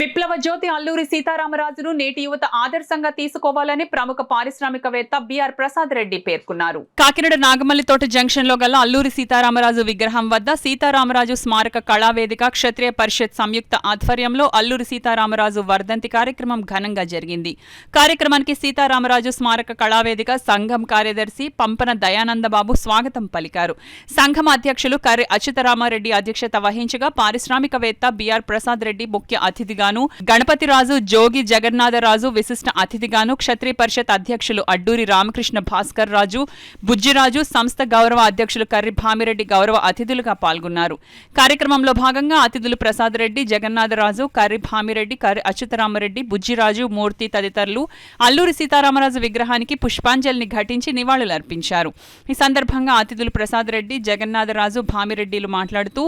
విప్లవ జ్యోతి అల్లూరి సీతారామరాజును నేటి యువత ఆదర్శంగా తీసుకోవాలని ప్రముఖ పారిశ్రామికవేత్త బిఆర్ ప్రసాద్ రెడ్డి పేర్కొన్నారు. కాకినాడ నాగమల్లితోట జంక్షన్ లో గల అల్లూరి సీతారామరాజు విగ్రహం వద్ద సీతారామరాజు స్మారక కళావేదిక క్షత్రియ పరిషత్ సంయుక్త ఆధ్వర్యంలో అల్లూరి సీతారామరాజు వర్ధంతి కార్యక్రమం ఘనంగా జరిగింది. కార్యక్రమానికి సీతారామరాజు స్మారక కళావేదిక సంఘం కార్యదర్శి పంపన దయానందబాబు స్వాగతం పలికారు. సంఘం అధ్యక్షులు కర్రి అచ్యుతరామారెడ్డి అధ్యక్షత వహించగా పారిశ్రామికవేత్త బిఆర్ ప్రసాద్ రెడ్డి ముఖ్య అతిథిగా గణపతిరాజు, జోగి జగన్నాథరాజు విశిష్ట అతిథిగాను, క్షత్రియ పరిషత్ అధ్యక్షులు అడ్డూరి రామకృష్ణ భాస్కర్ రాజు, బుజ్జిరాజు, సంస్థ గౌరవ అధ్యక్షులు కర్రి భామిరెడ్డి గౌరవ అతిథులుగా పాల్గొన్నారు. కార్యక్రమంలో భాగంగా అతిథులు ప్రసాద్ రెడ్డి, జగన్నాథరాజు, కర్రి భామిరెడ్డి, కర్రి అచ్యుతరామరెడ్డి, బుజ్జిరాజు, మూర్తి తదితరులు అల్లూరి సీతారామరాజు విగ్రహానికి పుష్పాంజలిని ఘటించి నివాళులర్పించారు. ఈ సందర్భంగా అతిథులు ప్రసాద్ రెడ్డి, జగన్నాథరాజు, భామిరెడ్డిలు మాట్లాడుతూ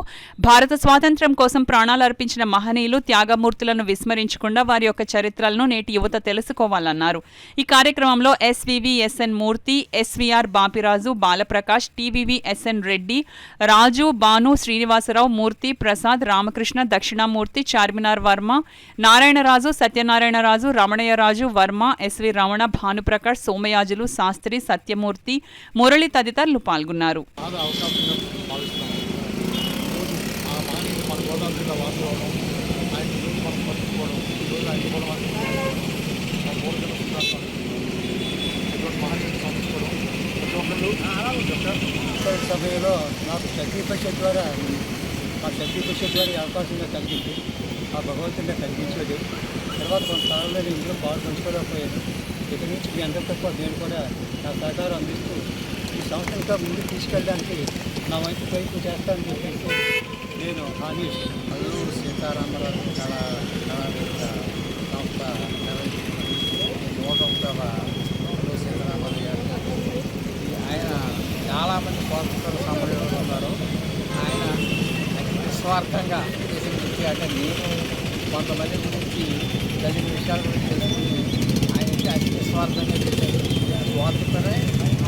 భారత స్వాతంత్ర్యం కోసం ప్రాణాలర్పించిన మహనీయులు, త్యాగమూర్తులను విస్మరించకుండా వారి యొక్క చరిత్రలను నేటి యువత తెలుసుకోవాలన్నారు. ఈ కార్యక్రమంలో ఎస్వివి ఎస్ఎన్ మూర్తి, SVR Bapiraju, బాలప్రకాష్, TVV SN Reddy, రాజు, బాను, శ్రీనివాసరావు, మూర్తి, ప్రసాద్, రామకృష్ణ, దక్షిణామూర్తి, చార్మినార్ వర్మ, నారాయణరాజు, సత్యనారాయణరాజు, రమణయ్యరాజు, వర్మ, ఎస్వి రమణ, భానుప్రకాష్, సోమయాజులు, శాస్త్రి, సత్యమూర్తి, మురళి తదితరులు పాల్గొన్నారు. సభలో నాకు క్షత్రియ పరిషత్ ద్వారా అవకాశంగా కలిగింది. ఆ భగవంతుడిగా కల్పించేది. తర్వాత కొంతకాలంలో నేను ఇందులో పాలు పంచుకోలేకపోయాను. ఇక్కడి నుంచి మీ అందరితో పాటు నేను కూడా నా సహకారం అందిస్తూ ఈ సంస్థగా ముందుకు తీసుకెళ్ళడానికి నా వంతు ప్రయత్నం చేస్తానని చెప్పేసి నేను హామీ ఇస్తున్నాను. అల్లూరి సీతారామరాజు కళావేదిక సంస్థ నూతన అల్లూరి సీతారామరాజు గారు ఆయన చాలామంది స్వాతంత్ర సమరంలో ఉన్నారు. ఆయన అతి నిస్వార్థంగా చేసిన కృషి అంటే నేను కొంతమంది గురించి తగిన విషయాల గురించి తెలుసుకుని ఆయన అతి నిస్వార్థంగా చేశారు. స్వాతంత్రమే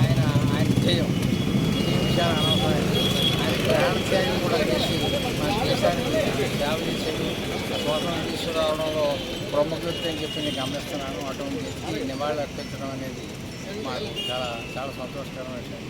ఆయన జయం. ఈ విషయాలు అనవసరమైంది. ఆయన ప్రాణ త్యాగం కూడా చేసి మన దేశానికి సేవ చేసేది. స్వాతంత్రం తీసుకురావడంలో ప్రముఖ వ్యక్తి అని చెప్పి నేను గమనిస్తున్నాను. అటువంటి వ్యక్తి నివాళులు అర్పించడం అనేది మాకు చాలా సంతోషకరమైన విషయం.